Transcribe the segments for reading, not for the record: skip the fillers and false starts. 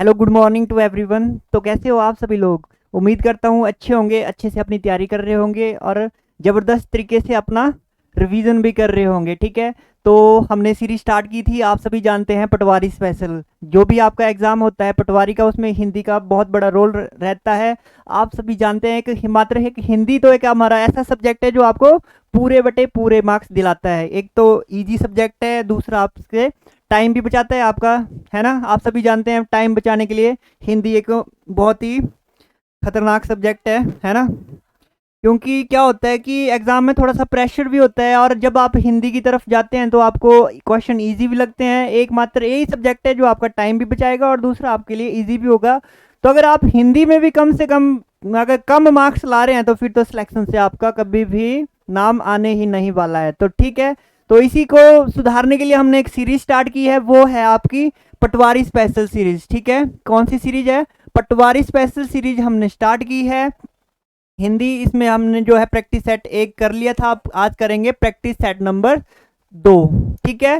Hello, good morning to everyone. तो कैसे हो आप सभी लोग? उम्मीद करता हूँ अच्छे होंगे, अच्छे से अपनी तैयारी कर रहे होंगे और ज़बरदस्त तरीके से अपना रिवीजन भी कर रहे होंगे। ठीक है, तो हमने सीरीज स्टार्ट की थी, आप सभी जानते हैं, पटवारी स्पेशल। जो भी आपका एग्ज़ाम होता है पटवारी का, उसमें हिंदी का बहुत बड़ा रोल रहता है। आप सभी जानते हैं कि मात्र एक हिंदी तो एक हमारा ऐसा सब्जेक्ट है जो आपको पूरे बटे पूरे मार्क्स दिलाता है। एक तो ईजी सब्जेक्ट है, दूसरा आपके टाइम भी बचाता है आपका, है ना। आप सभी जानते हैं टाइम बचाने के लिए हिंदी एक बहुत ही खतरनाक सब्जेक्ट है ना। क्योंकि क्या होता है कि एग्जाम में थोड़ा सा प्रेशर भी होता है, और जब आप हिंदी की तरफ जाते हैं तो आपको क्वेश्चन इजी भी लगते हैं। एक मात्र यही सब्जेक्ट है जो आपका टाइम भी बचाएगा और दूसरा आपके लिए इजी भी होगा। तो अगर आप हिंदी में भी कम से कम अगर कम मार्क्स ला रहे हैं तो फिर तो सिलेक्शन से आपका कभी भी नाम आने ही नहीं वाला है। तो ठीक है, तो इसी को सुधारने के लिए हमने एक सीरीज स्टार्ट की है, वो है आपकी पटवारी स्पेशल सीरीज। ठीक है, कौन सी सीरीज है? पटवारी स्पेशल सीरीज हमने स्टार्ट की है हिंदी। इसमें हमने जो है प्रैक्टिस सेट 1 कर लिया था, अब आज करेंगे प्रैक्टिस सेट नंबर 2। ठीक है,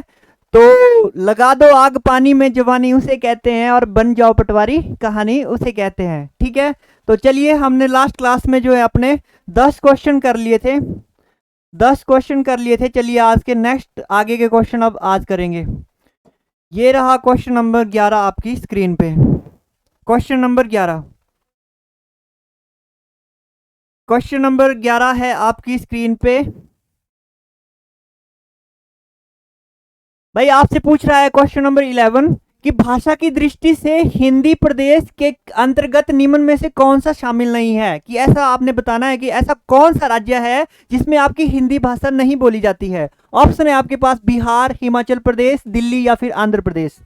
तो लगा दो आग पानी में जवानी उसे कहते हैं, और बन जाओ पटवारी कहानी उसे कहते हैं। ठीक है, तो चलिए, हमने लास्ट क्लास में जो है अपने 10 क्वेश्चन कर लिए थे, 10 क्वेश्चन कर लिए थे। चलिए आज के नेक्स्ट आगे के क्वेश्चन अब आज करेंगे। ये रहा क्वेश्चन नंबर 11 आपकी स्क्रीन पे। क्वेश्चन नंबर 11, क्वेश्चन नंबर 11 है आपकी स्क्रीन पे। भाई आपसे पूछ रहा है क्वेश्चन नंबर 11 कि भाषा की दृष्टि से हिंदी प्रदेश के अंतर्गत निम्न में से कौन सा शामिल नहीं है। कि ऐसा आपने बताना है कि ऐसा कौन सा राज्य है जिसमें आपकी हिंदी भाषा नहीं बोली जाती है। ऑप्शन है आपके पास बिहार, हिमाचल प्रदेश, दिल्ली या फिर आंध्र प्रदेश।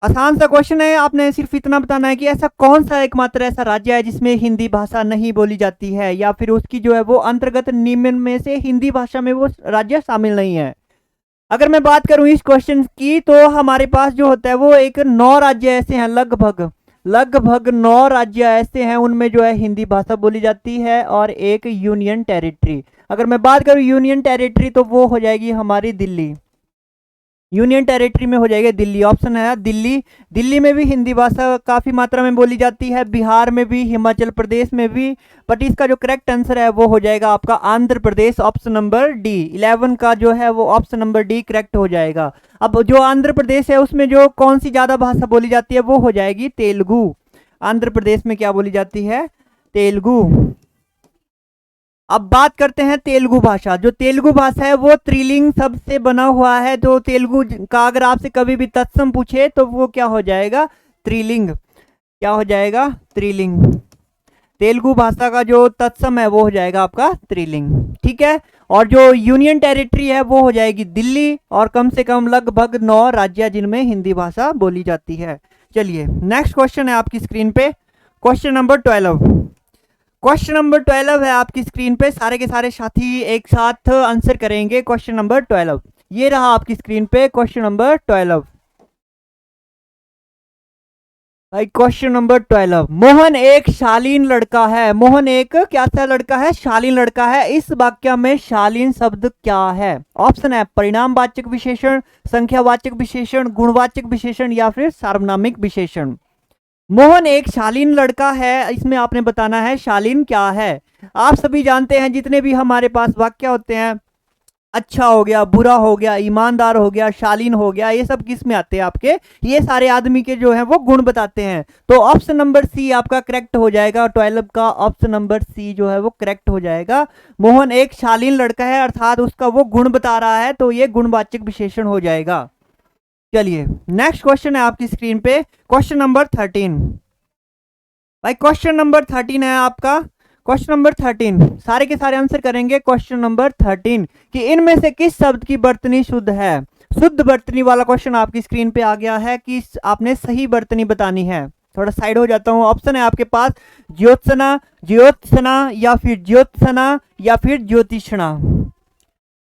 आसान सा क्वेश्चन है, आपने सिर्फ इतना बताना है कि ऐसा कौन सा एकमात्र ऐसा राज्य है जिसमें हिंदी भाषा नहीं बोली जाती है, या फिर उसकी जो है वो अंतर्गत निम्न में से हिंदी भाषा में वो राज्य शामिल नहीं है। अगर मैं बात करूं इस क्वेश्चन की, तो हमारे पास जो होता है वो एक 9 राज्य ऐसे हैं, लगभग लगभग 9 राज्य ऐसे हैं उनमें जो है हिंदी भाषा बोली जाती है, और एक यूनियन टेरिटरी। अगर मैं बात करूं यूनियन टेरिटरी, तो वो हो जाएगी हमारी दिल्ली। यूनियन टेरिटरी में हो जाएगा दिल्ली। ऑप्शन है दिल्ली। दिल्ली में भी हिंदी भाषा काफ़ी मात्रा में बोली जाती है, बिहार में भी, हिमाचल प्रदेश में भी। बट इसका जो करेक्ट आंसर है वो हो जाएगा आपका Andhra Pradesh, option number D. 11 का जो है वो ऑप्शन नंबर डी करेक्ट हो जाएगा। अब जो आंध्र प्रदेश है उसमें जो कौन सी ज़्यादा भाषा बोली जाती है वो हो जाएगी तेलुगु। आंध्र प्रदेश में क्या बोली जाती है? तेलुगु। अब बात करते हैं तेलुगु भाषा। जो तेलुगु भाषा है वो त्रिलिंग शब्द से बना हुआ है। जो तेलुगु का अगर आपसे कभी भी तत्सम पूछे तो वो क्या हो जाएगा? त्रिलिंग। क्या हो जाएगा? त्रिलिंग। तेलुगु भाषा का जो तत्सम है वो हो जाएगा आपका त्रिलिंग। ठीक है, और जो यूनियन टेरिटरी है वो हो जाएगी दिल्ली, और कम से कम लगभग 9 राज्य जिनमें हिंदी भाषा बोली जाती है। चलिए नेक्स्ट क्वेश्चन है आपकी स्क्रीन पे, क्वेश्चन नंबर 12। क्वेश्चन नंबर 12 है आपकी स्क्रीन पे, सारे के सारे साथी एक साथ आंसर करेंगे। क्वेश्चन नंबर 12 ये रहा आपकी स्क्रीन पे, क्वेश्चन नंबर 12। भाई क्वेश्चन नंबर 12, मोहन एक शालीन लड़का है। मोहन एक क्या सा लड़का है? शालीन लड़का है। इस वाक्य में शालीन शब्द क्या है? ऑप्शन है परिणामवाचक विशेषण, संख्यावाचक विशेषण, गुणवाचक विशेषण या फिर सार्वनामिक विशेषण। मोहन एक शालीन लड़का है, इसमें आपने बताना है शालीन क्या है। आप सभी जानते हैं जितने भी हमारे पास वाक्य होते हैं, अच्छा हो गया, बुरा हो गया, ईमानदार हो गया, शालीन हो गया, ये सब किस में आते हैं आपके? ये सारे आदमी के जो है वो गुण बताते हैं। तो ऑप्शन नंबर सी आपका करेक्ट हो जाएगा। 12 का ऑप्शन नंबर सी जो है वो करेक्ट हो जाएगा। मोहन एक शालीन लड़का है, अर्थात उसका वो गुण बता रहा है, तो ये गुणवाचक विशेषण हो जाएगा। चलिए नेक्स्ट क्वेश्चन है आपकी स्क्रीन पे, क्वेश्चन नंबर 13। भाई क्वेश्चन नंबर 13 है आपका, क्वेश्चन नंबर 13 सारे के सारे आंसर करेंगे। क्वेश्चन नंबर 13 कि इनमें से किस शब्द की वर्तनी शुद्ध है? शुद्ध वर्तनी वाला क्वेश्चन आपकी स्क्रीन पे आ गया है कि आपने सही वर्तनी बतानी है। थोड़ा साइड हो जाता हूं। ऑप्शन है आपके पास ज्योत्सना, ज्योत्सना या फिर ज्योत्सना या फिर ज्योतिषणा।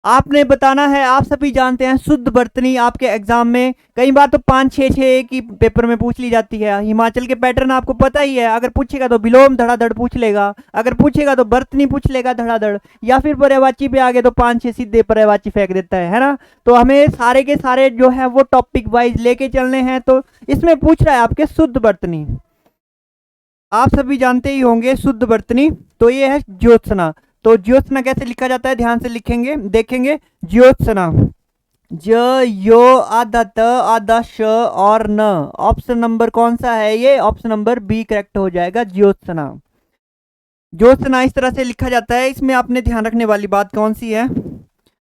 आपने बताना है। आप सभी जानते हैं शुद्ध वर्तनी आपके एग्जाम में कई बार तो 5-6 एक ही पेपर में पूछ ली जाती है। हिमाचल के पैटर्न आपको पता ही है, अगर पूछेगा तो विलोम धड़ाधड़ पूछ लेगा, अगर पूछेगा तो वर्तनी पूछ लेगा धड़ाधड़, या फिर पर्यायवाची पे आगे तो 5-6 सीधे पर्यायवाची फेंक देता है ना। तो हमें सारे के सारे जो है वो टॉपिक वाइज लेके चलने हैं। तो इसमें पूछ रहा है आपके शुद्ध वर्तनी, आप सभी जानते ही होंगे शुद्ध वर्तनी। तो ये है ज्योत्सना। तो ज्योत्सना कैसे लिखा जाता है, ध्यान से लिखेंगे, देखेंगे। ज्योत्सना ज यो आधा त आधा श और न। ऑप्शन नंबर कौन सा है ये, ऑप्शन नंबर बी करेक्ट हो जाएगा, ज्योत्सना। ज्योत्सना इस तरह से लिखा जाता है। इसमें आपने ध्यान रखने वाली बात कौन सी है,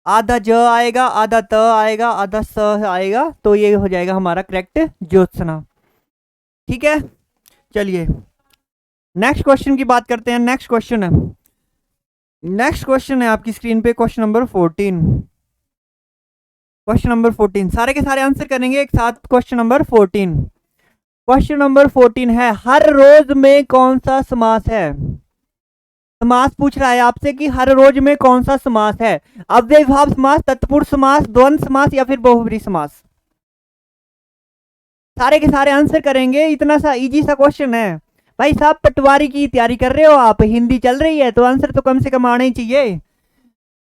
आधा ज आएगा, आधा त आएगा, आधा स आएगा, तो ये हो जाएगा हमारा करेक्ट ज्योत्सना। ठीक है, चलिए नेक्स्ट क्वेश्चन की बात करते हैं। नेक्स्ट क्वेश्चन है आपकी स्क्रीन पे क्वेश्चन नंबर 14। क्वेश्चन नंबर 14 सारे के सारे आंसर करेंगे एक साथ। क्वेश्चन नंबर 14, क्वेश्चन नंबर 14 है हर रोज में कौन सा समास है। समास पूछ रहा है आपसे कि हर रोज में कौन सा समास है, अव्ययीभाव समास, तत्पुरुष समास, द्वंद्व समास या फिर बहुब्रीहि समास। सारे के सारे आंसर करेंगे, इतना सा इजी सा क्वेश्चन है। भाई साहब पटवारी की तैयारी कर रहे हो आप, हिंदी चल रही है, तो आंसर तो कम से कम आना ही चाहिए।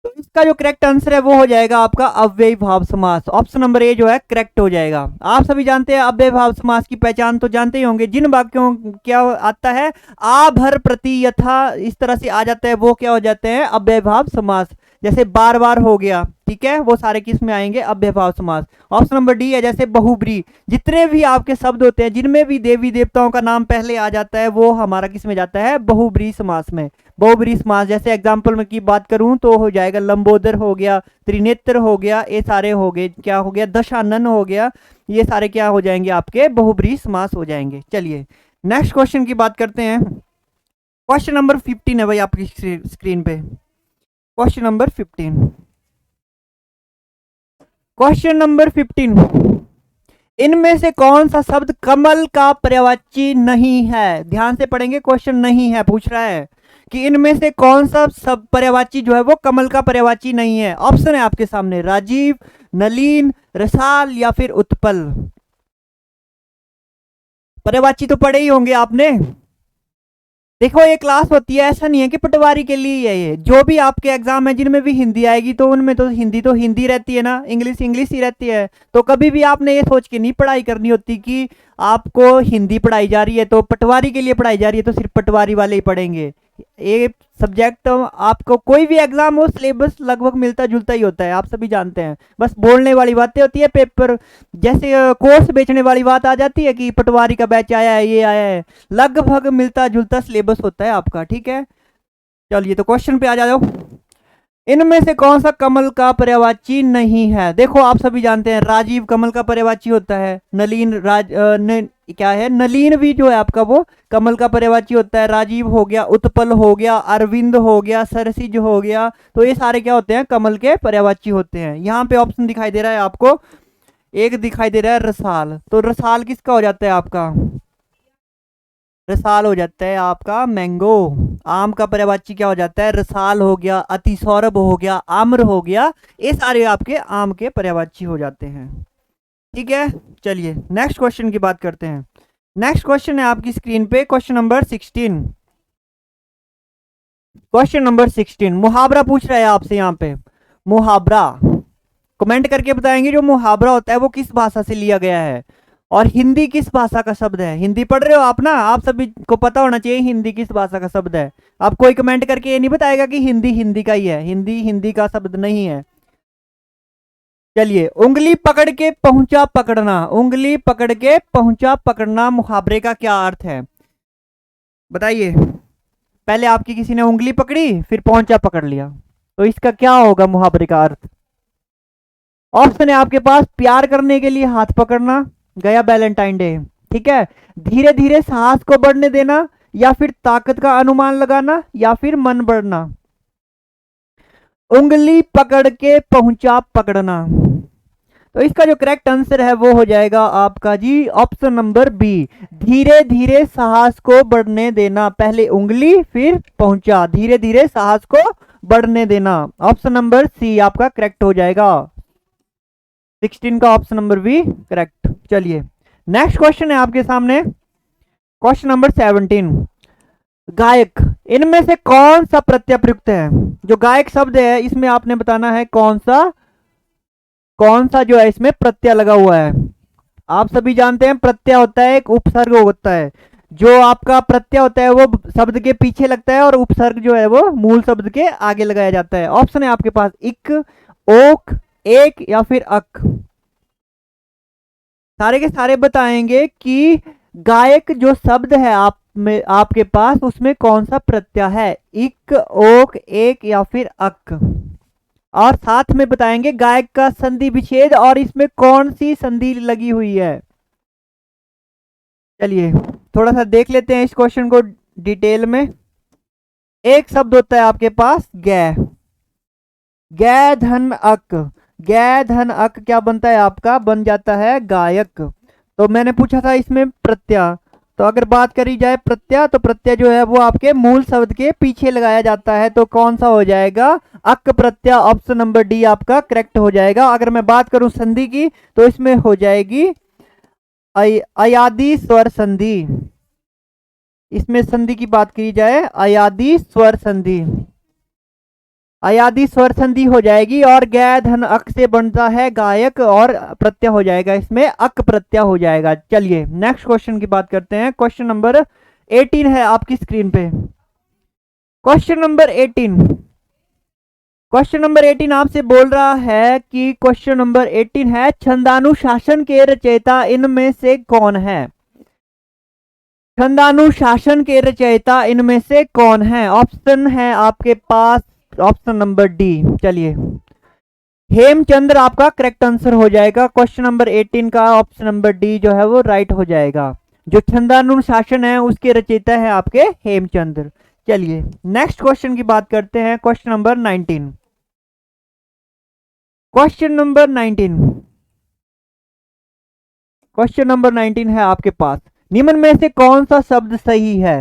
तो इसका जो करेक्ट आंसर है वो हो जाएगा आपका अव्ययीभाव समास। ऑप्शन नंबर ए जो है करेक्ट हो जाएगा। आप सभी जानते हैं अव्ययीभाव समास की पहचान तो जानते ही होंगे, जिन वाक्यों क्या आता है आ भर प्रति यथा इस तरह से आ जाता है वो क्या हो जाते हैं अव्ययीभाव समास। जैसे बार बार हो गया, ठीक है, वो सारे किस में आएंगे अव्ययीभाव समास। ऑप्शन नंबर डी है जैसे बहुब्रीहि, जितने भी आपके शब्द होते हैं जिनमें भी देवी देवताओं का नाम पहले आ जाता है वो हमारा किस में जाता है बहुब्रीहि समास में। बहुब्रीहि समास जैसे एग्जाम्पल में की बात करूं तो हो जाएगा लंबोदर हो गया, त्रिनेत्र हो गया, ये सारे हो गए, क्या हो गया दशानन हो गया, ये सारे क्या हो जाएंगे आपके बहुब्रीहि समास हो जाएंगे। चलिए नेक्स्ट क्वेश्चन की बात करते हैं। क्वेश्चन नंबर 15 है भाई आपकी स्क्रीन पे। क्वेश्चन नंबर 15, क्वेश्चन नंबर 15, इनमें से कौन सा शब्द कमल का पर्यायवाची नहीं है। ध्यान से पढ़ेंगे, क्वेश्चन नहीं है, पूछ रहा है कि इनमें से कौन सा सब पर्यायवाची जो है वो कमल का पर्यायवाची नहीं है। ऑप्शन है आपके सामने राजीव, नलीन, रसाल या फिर उत्पल। पर्यायवाची तो पढ़े ही होंगे आपने। देखो ये क्लास होती है, ऐसा नहीं है कि पटवारी के लिए है ये, जो भी आपके एग्जाम है जिनमें भी हिंदी आएगी तो उनमें तो हिंदी रहती है ना, इंग्लिश ही रहती है। तो कभी भी आपने ये सोच के नहीं पढ़ाई करनी होती कि आपको हिंदी पढ़ाई जा रही है तो पटवारी के लिए पढ़ाई जा रही है तो सिर्फ पटवारी वाले ही पढ़ेंगे। ये सब्जेक्ट तो आपको कोई भी एग्जाम हो सिलेबस लगभग मिलता जुलता ही होता है, आप सभी जानते हैं। बस बोलने वाली बातें होती है, पेपर जैसे कोर्स बेचने वाली बात आ जाती है कि पटवारी का बैच आया है, ये आया है, लगभग मिलता जुलता सिलेबस होता है आपका। ठीक है, चलिए तो क्वेश्चन पे आ जाओ। इनमें से कौन सा कमल का पर्यायवाची नहीं है। देखो आप सभी जानते हैं राजीव कमल का पर्यायवाची होता है, नलीन क्या है नलीन भी जो है आपका वो कमल का पर्यायवाची होता है, राजीव हो गया, उत्पल हो गया, अरविंद हो गया, सरसिज हो गया, तो ये सारे क्या होते हैं कमल के पर्यायवाची होते हैं। यहाँ पे ऑप्शन दिखाई दे रहा है आपको, एक दिखाई दे रहा है रसाल, तो रसाल किसका हो जाता है आपका, रसाल हो जाता है आपका मैंगो। आम का पर्यायवाची क्या हो जाता है रसाल हो गया, अतिसौरभ हो गया, आम्र हो गया, ये सारे आपके आम के पर्यायवाची हो जाते हैं। ठीक है, चलिए नेक्स्ट क्वेश्चन की बात करते हैं। नेक्स्ट क्वेश्चन है आपकी स्क्रीन पे क्वेश्चन नंबर 16। क्वेश्चन नंबर 16 मुहावरा पूछ रहा है आपसे। यहाँ पे मुहावरा कमेंट करके बताएंगे जो मुहावरा होता है वो किस भाषा से लिया गया है और हिंदी किस भाषा का शब्द है। हिंदी पढ़ रहे हो आप ना, आप सभी को पता होना चाहिए हिंदी किस भाषा का शब्द है। आप कोई कमेंट करके ये नहीं बताएगा कि हिंदी हिंदी का ही है, हिंदी हिंदी का शब्द नहीं है। चलिए उंगली पकड़ के पहुंचा पकड़ना, उंगली पकड़ के पहुंचा पकड़ना मुहावरे का क्या अर्थ है बताइए। पहले आपकी किसी ने उंगली पकड़ी फिर पहुंचा पकड़ लिया, तो इसका क्या होगा मुहावरे का अर्थ। ऑप्शन है आपके पास प्यार करने के लिए हाथ पकड़ना, गया वैलेंटाइन डे, ठीक है, धीरे धीरे सांस को बढ़ने देना, या फिर ताकत का अनुमान लगाना, या फिर मन बढ़ना। उंगली पकड़ के पहुंचा पकड़ना, तो इसका जो करेक्ट आंसर है वो हो जाएगा आपका जी ऑप्शन नंबर बी, धीरे धीरे साहस को बढ़ने देना, पहले उंगली फिर पहुंचा, धीरे धीरे साहस को बढ़ने देना। ऑप्शन नंबर सी आपका करेक्ट हो जाएगा, 16 का ऑप्शन नंबर बी करेक्ट। चलिए नेक्स्ट क्वेश्चन है आपके सामने, क्वेश्चन नंबर 17, गायक, इनमें से कौन सा प्रत्यय प्रयुक्त है? जो गायक शब्द है इसमें आपने बताना है कौन सा जो है इसमें प्रत्यय लगा हुआ है। आप सभी जानते हैं प्रत्यय होता है एक उपसर्ग होता है, जो आपका प्रत्यय होता है वो शब्द के पीछे लगता है और उपसर्ग जो है वो मूल शब्द के आगे लगाया जाता है। ऑप्शन है आपके पास इक, ओक, एक या फिर अक। सारे के सारे बताएंगे कि गायक जो शब्द है आप में आपके पास उसमें कौन सा प्रत्यय है, इक, ओक, एक या फिर अक। और साथ में बताएंगे गायक का संधि विच्छेद और इसमें कौन सी संधि लगी हुई है। चलिए थोड़ा सा देख लेते हैं इस क्वेश्चन को डिटेल में। एक शब्द होता है आपके पास गै, गै धन अक, गै धन अक क्या बनता है आपका, बन जाता है गायक। तो मैंने पूछा था इसमें प्रत्यय, तो अगर बात करी जाए प्रत्यय तो प्रत्यय जो है वो आपके मूल शब्द के पीछे लगाया जाता है, तो कौन सा हो जाएगा, अक प्रत्यय। ऑप्शन नंबर डी आपका करेक्ट हो जाएगा। अगर मैं बात करूं संधि की तो इसमें हो जाएगी अयादि स्वर संधि, इसमें संधि की बात की जाए अयादि स्वर संधि, अयादि स्वर संधि हो जाएगी और गै धन अक से बनता है गायक और प्रत्यय हो जाएगा इसमें अक प्रत्यय हो जाएगा। चलिए नेक्स्ट क्वेश्चन की बात करते हैं, क्वेश्चन नंबर 18 है आपकी स्क्रीन पे। क्वेश्चन नंबर 18, क्वेश्चन नंबर 18 आपसे बोल रहा है कि क्वेश्चन नंबर 18 है, छंदानुशासन के रचयिता इनमें से कौन है? छंदानुशासन के रचयिता इनमें से कौन है? ऑप्शन है आपके पास ऑप्शन नंबर डी। चलिए हेमचंद्र आपका करेक्ट आंसर हो जाएगा। क्वेश्चन नंबर 18 का ऑप्शन नंबर डी जो है वो राइट हो जाएगा। जो छंदानुशासन है उसके रचयिता है आपके हेमचंद्र। चलिए नेक्स्ट क्वेश्चन की बात करते हैं, question number 19। Question number 19, question number 19 है आपके पास, निम्न में से कौन सा शब्द सही है?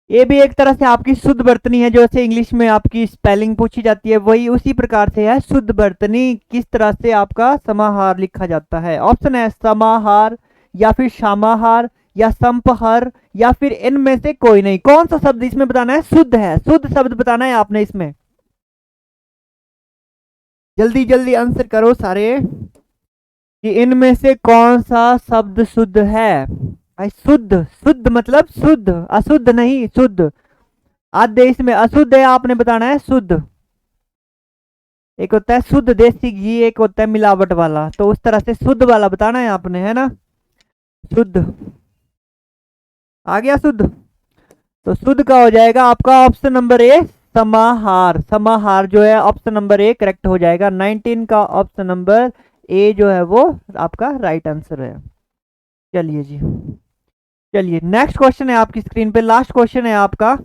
ये भी एक तरह से आपकी शुद्ध वर्तनी है, जैसे इंग्लिश में आपकी स्पेलिंग पूछी जाती है वही उसी प्रकार से है शुद्ध वर्तनी। किस तरह से आपका समाहार लिखा जाता है? ऑप्शन है समाहार या फिर समाहार या संपहर या फिर इनमें से कोई नहीं। कौन सा शब्द इसमें बताना है? शुद्ध है, शुद्ध शब्द बताना है आपने इसमें। जल्दी जल्दी आंसर करो सारे कि इनमें से कौन सा शब्द शुद्ध है। शुद्ध, शुद्ध मतलब शुद्ध, अशुद्ध नहीं, शुद्ध। आधे इसमें अशुद्ध है, आपने बताना है शुद्ध। एक होता है शुद्ध देसी घी, एक होता है मिलावट वाला, तो उस तरह से शुद्ध वाला बताना है आपने, है ना। शुद्ध आ गया शुद्ध, तो शुद्ध का हो जाएगा आपका ऑप्शन नंबर ए समाहार। समाहार जो है ऑप्शन नंबर ए करेक्ट हो जाएगा। 19 का ऑप्शन नंबर ए जो है वो आपका राइट आंसर है। चलिए जी, चलिए नेक्स्ट क्वेश्चन है आपकी स्क्रीन पे, लास्ट क्वेश्चन है आपका,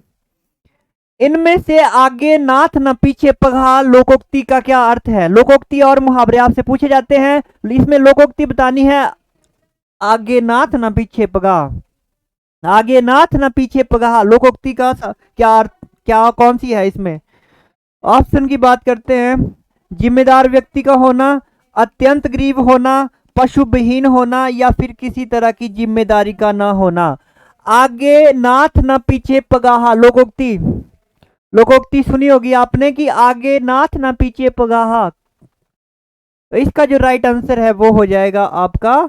इनमें से आगे नाथ न पीछे पगहा लोकोक्ति का क्या अर्थ है? लोकोक्ति और मुहावरे आपसे पूछे जाते हैं, इसमें लोकोक्ति बतानी है आगे नाथ न पीछे पगहा, आगे नाथ न पीछे पगहा, लोकोक्ति का क्या अर्थ, क्या कौन सी है इसमें? ऑप्शन की बात करते हैं, जिम्मेदार व्यक्ति का होना, अत्यंत गरीब होना, पशुविहीन होना या फिर किसी तरह की जिम्मेदारी का ना होना। आगे नाथ न पीछे पगाहा लोकोक्ति, लोकोक्ति सुनी होगी आपने कि आगे नाथ न पीछे पगाहा, तो इसका जो राइट आंसर है वो हो जाएगा आपका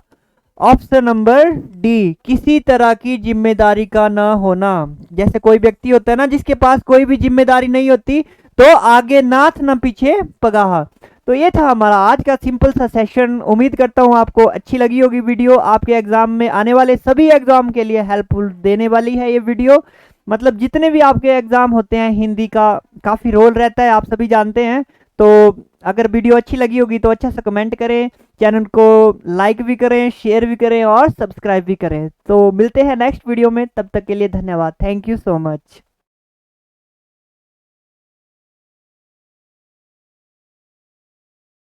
ऑप्शन नंबर डी, किसी तरह की जिम्मेदारी का ना होना। जैसे कोई व्यक्ति होता है ना जिसके पास कोई भी जिम्मेदारी नहीं होती, तो आगे नाथ न पीछे पगाहा। तो ये था हमारा आज का सिंपल सा सेशन। उम्मीद करता हूँ आपको अच्छी लगी होगी वीडियो। आपके एग्जाम में आने वाले सभी एग्जाम के लिए हेल्पफुल देने वाली है ये वीडियो। मतलब जितने भी आपके एग्जाम होते हैं हिंदी का काफ़ी रोल रहता है, आप सभी जानते हैं। तो अगर वीडियो अच्छी लगी होगी तो अच्छा सा कमेंट करें, चैनल को लाइक भी करें, शेयर भी करें और सब्सक्राइब भी करें। तो मिलते हैं नेक्स्ट वीडियो में, तब तक के लिए धन्यवाद। Thank you so much.